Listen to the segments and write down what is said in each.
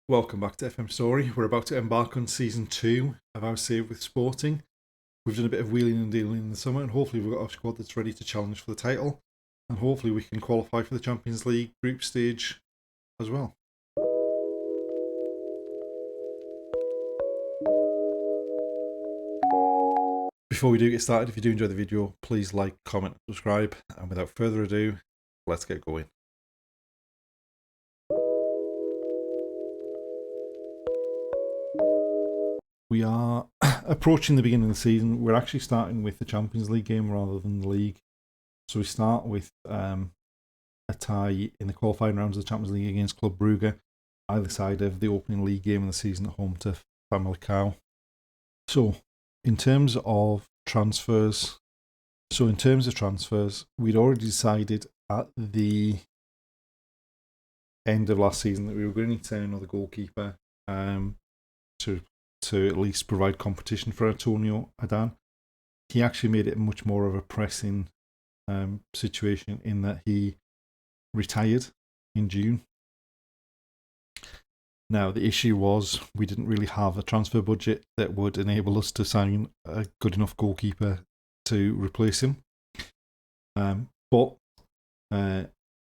Welcome back to FM Storey. We're about to embark on season 2 of our save with Sporting. We've done a bit of wheeling and dealing in the summer, and hopefully we've got a squad that's ready to challenge for the title, and hopefully we can qualify for the Champions League group stage as well. Before we do get started, if you do enjoy the video, please like, comment, subscribe, and without further ado, let's get going. We are approaching the beginning of the season. We're actually starting with the Champions League game rather than the league. So we start with a tie in the qualifying rounds of the Champions League against Club Brugge, either side of the opening league game of the season at home to Famalicão. So in terms of transfers, we'd already decided at the end of last season that we were going to need to sign another goalkeeper to at least provide competition for Antonio Adan. He actually made it much more of a pressing situation in that he retired in June. Now, the issue was we didn't really have a transfer budget that would enable us to sign a good enough goalkeeper to replace him. But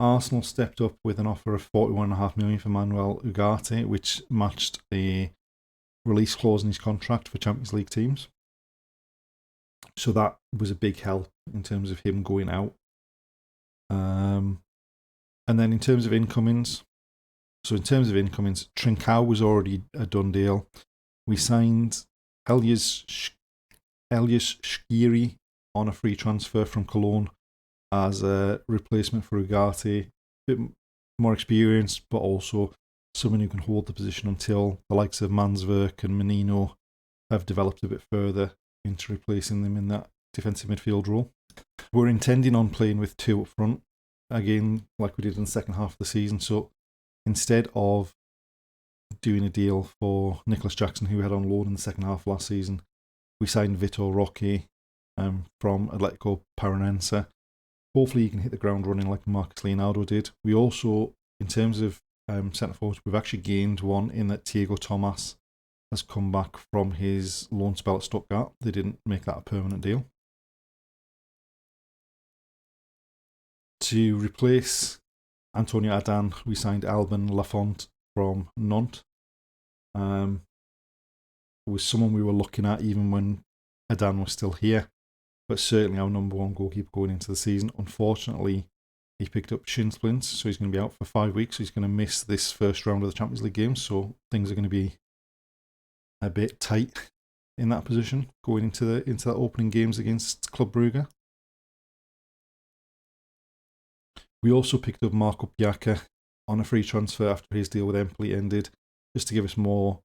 Arsenal stepped up with an offer of $41.5 million for Manuel Ugarte, which matched a release clause in his contract for Champions League teams. So that was a big help in terms of him going out. And then in terms of incomings, Trincao was already a done deal. We signed Elias Shqiri on a free transfer from Cologne as a replacement for Ugarte. A bit more experienced, but also someone who can hold the position until the likes of Mansverk and Menino have developed a bit further into replacing them in that defensive midfield role. We're intending on playing with two up front, again, like we did in the second half of the season. So instead of doing a deal for Nicolas Jackson, who we had on loan in the second half of last season, we signed Vitor Roque from Atletico Paranense. Hopefully he can hit the ground running like Marcus Leonardo did. We also, in terms of centre forwards, we've actually gained one in that Thiago Thomas has come back from his loan spell at Stuttgart. They didn't make that a permanent deal. To replace Antonio Adan, we signed Alban Lafont from Nantes. It was someone we were looking at even when Adan was still here, but certainly our number one goalkeeper going into the season. Unfortunately, he picked up shin splints, so he's going to be out for 5 weeks. So he's going to miss this first round of the Champions League games. So things are going to be a bit tight in that position going into that opening games against Club Brugge. We also picked up Marco Piacca on a free transfer after his deal with Empoli ended, just to give us more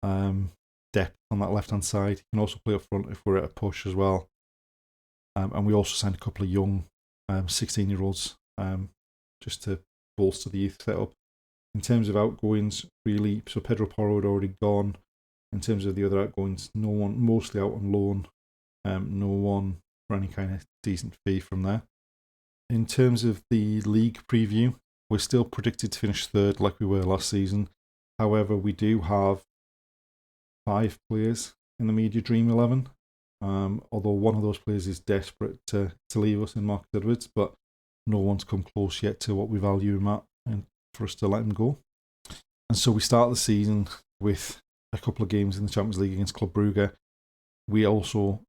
depth on that left-hand side. He can also play up front if we're at a push as well. And we also signed a couple of young 16-year-olds just to bolster the youth setup. In terms of outgoings, really, so Pedro Porro had already gone. In terms of the other outgoings, no one, mostly out on loan, no one for any kind of decent fee from there. In terms of the league preview, we're still predicted to finish third like we were last season. However, we do have 5 players in the media dream 11. Although one of those players is desperate to leave us in Marcus Edwards, but no one's come close yet to what we value him at and for us to let him go. And so we start the season with a couple of games in the Champions League against Club Brugge. We also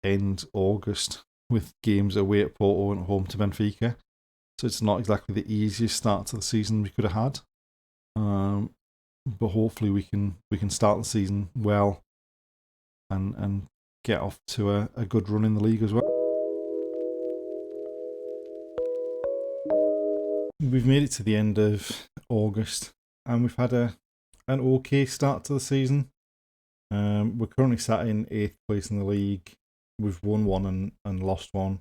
end August with games away at Porto and at home to Benfica. So it's not exactly the easiest start to the season we could have had. But hopefully we can start the season well and get off to a good run in the league as well. We've made it to the end of August and we've had an okay start to the season. We're currently sat in 8th place in the league. We've won one and lost one.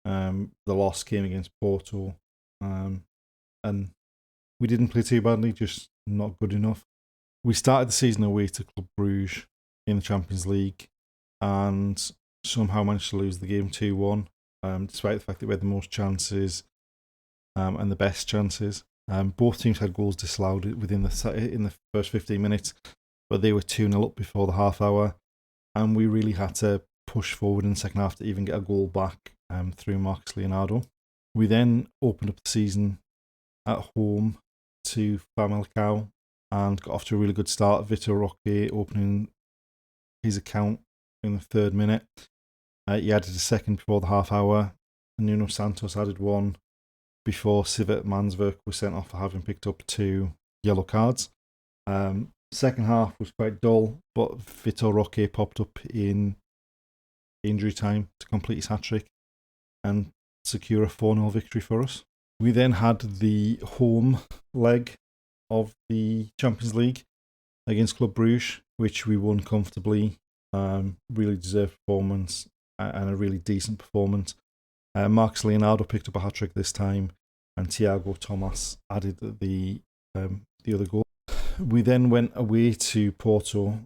The loss came against Porto. And we didn't play too badly, just not good enough. We started the season away to Club Brugge in the Champions League and somehow managed to lose the game 2-1, despite the fact that we had the most chances and the best chances. Both teams had goals disallowed in the first 15 minutes, but they were 2-0 up before the half hour, and we really had to push forward in the second half to even get a goal back through Marcus Leonardo. We then opened up the season at home to Famalicão and got off to a really good start. Vitor Roque opening his account in the 3rd minute. He added a second before the half hour. Nuno Santos added one before Sivert Mansverk was sent off for having picked up 2 yellow cards. Second half was quite dull, but Vitor Roque popped up in injury time to complete his hat-trick and secure a 4-0 victory for us. We then had the home leg of the Champions League against Club Brugge, which we won comfortably. Really deserved performance and a really decent performance. Marcus Leonardo picked up a hat-trick this time, and Thiago Thomas added the other goal. We then went away to Porto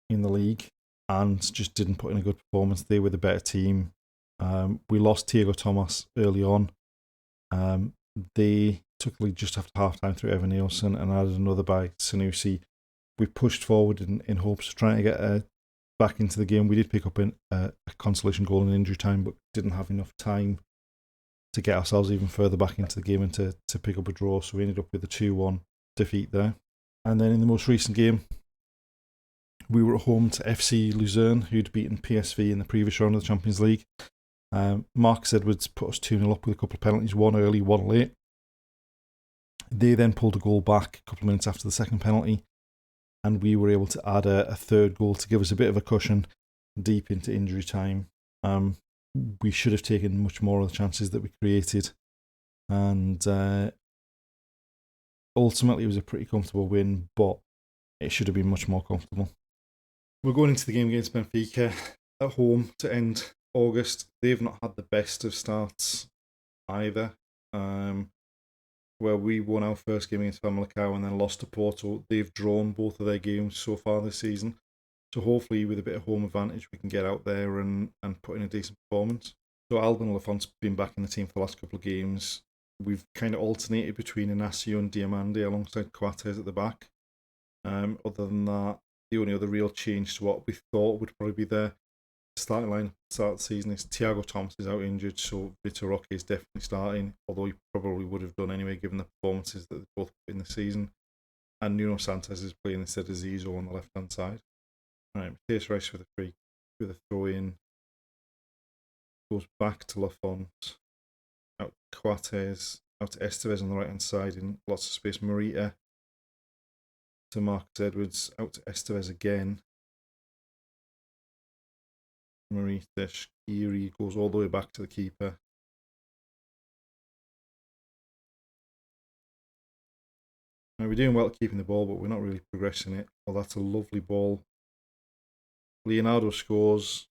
in the league and just didn't put in a good performance. They were the better team. We lost Thiago Thomas early on. They took the lead just after half-time through Evan Nielsen and added another by Sanusi. We pushed forward in hopes of trying to get back into the game. We did pick up a consolation goal in injury time, but didn't have enough time to get ourselves even further back into the game and to pick up a draw. So we ended up with a 2-1 defeat there. And then in the most recent game, we were at home to FC Luzern, who'd beaten PSV in the previous round of the Champions League. Marcus Edwards put us 2-0 up with a couple of penalties, one early, one late. They then pulled a goal back a couple of minutes after the second penalty, and we were able to add a third goal to give us a bit of a cushion deep into injury time. We should have taken much more of the chances that we created, and ultimately it was a pretty comfortable win, but it should have been much more comfortable. We're going into the game against Benfica at home to end August. They've not had the best of starts either. Where we won our first game against Famalicão and then lost to Porto. They've drawn both of their games so far this season. So hopefully with a bit of home advantage we can get out there and put in a decent performance. So Alban Lafont's been back in the team for the last couple of games. We've kind of alternated between Inacio and Diamande alongside Coates at the back. Other than that, the only other real change to what we thought would probably be the starting line at the start of the season is Thiago Thomas is out injured, so Vitor Roque is definitely starting, although he probably would have done anyway given the performances that they both put in the season. And Nuno Santos is playing instead of Zizo on the left-hand side. Right, Matthias Rice with a throw-in. Goes back to Lafont. Out to Coates. Out to Estevez on the right-hand side in lots of space. Morita to Marcus Edwards. Out to Estevez again. Morita, Shaqiri goes all the way back to the keeper. Now we're doing well at keeping the ball, but we're not really progressing it. Oh, that's a lovely ball. Leonardo scores.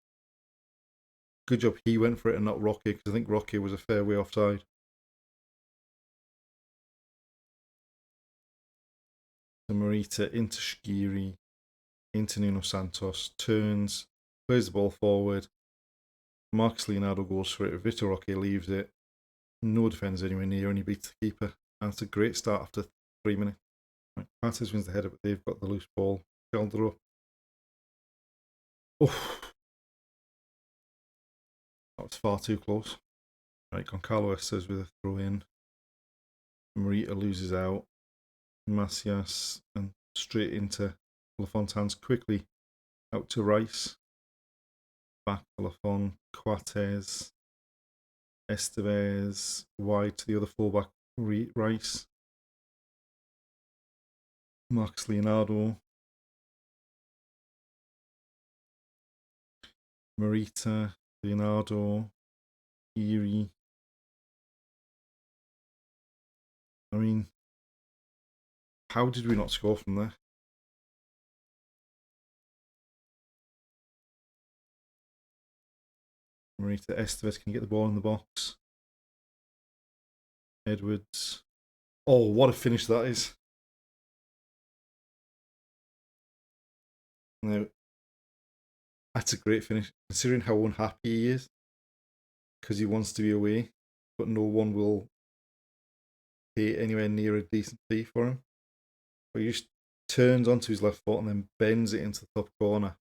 Good job he went for it and not Roque, because I think Roque was a fair way offside. So Morita into Shaqiri, into Nuno Santos, turns, plays the ball forward. Marcus Leonardo goes for it. Vitor Roque leaves it. No defenders anywhere near, and he beats the keeper. And it's a great start after 3 minutes. Right, Coates wins the header, but they've got the loose ball. Shoulder up. Oh, that was far too close. Right, Goncalo Estes with a throw in. Morita loses out. Macias and straight into Lafont's hands quickly. Out to Rice. Back to Lafont. Coates. Estevez. Wide to the other fullback. Rice. Marcus Leonardo. Morita. Leonardo. Erie. I mean, how did we not score from there? Morita, Estevez can get the ball in the box. Edwards. Oh, what a finish that is. Now, that's a great finish, considering how unhappy he is, because he wants to be away, but no one will pay anywhere near a decent fee for him. But he just turns onto his left foot and then bends it into the top corner.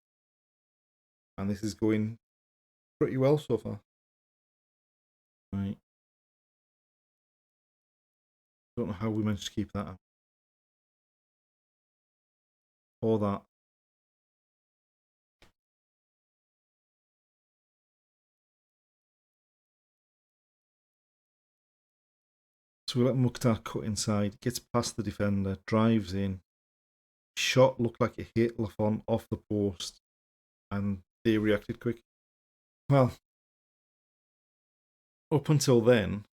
And this is going pretty well so far. Right. Don't know how we managed to keep that out. Or that. So we let Mukhtar cut inside, gets past the defender, drives in. Shot looked like it hit Lafont off the post, and they reacted quick. Well, up until then,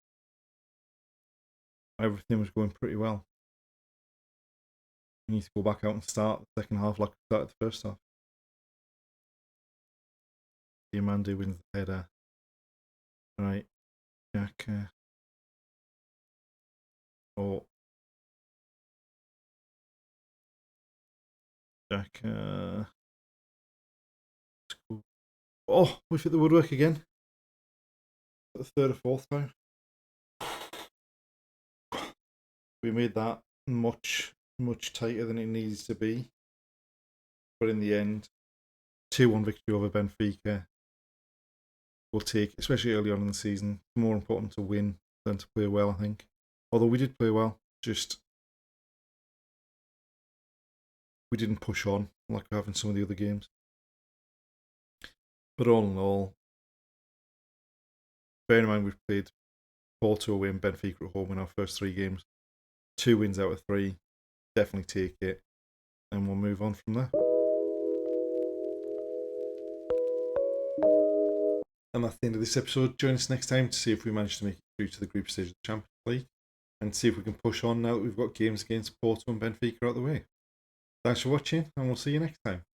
everything was going pretty well. We need to go back out and start the second half like we started the first half. Diamande wins the header. Right, Jack. Jack. Oh, we've hit the woodwork again. For the third or fourth time. We made that much tighter than it needs to be. But in the end, 2-1 victory over Benfica. We'll take, especially early on in the season. It's more important to win than to play well, I think. Although we did play well, just we didn't push on like we have in some of the other games. But all in all, bear in mind we've played Porto away and Benfica at home in our first 3 games. 2 wins out of 3. Definitely take it. And we'll move on from there. And that's the end of this episode. Join us next time to see if we manage to make it through to the group stage of the Champions League and see if we can push on now that we've got games against Porto and Benfica out of the way. Thanks for watching, and we'll see you next time.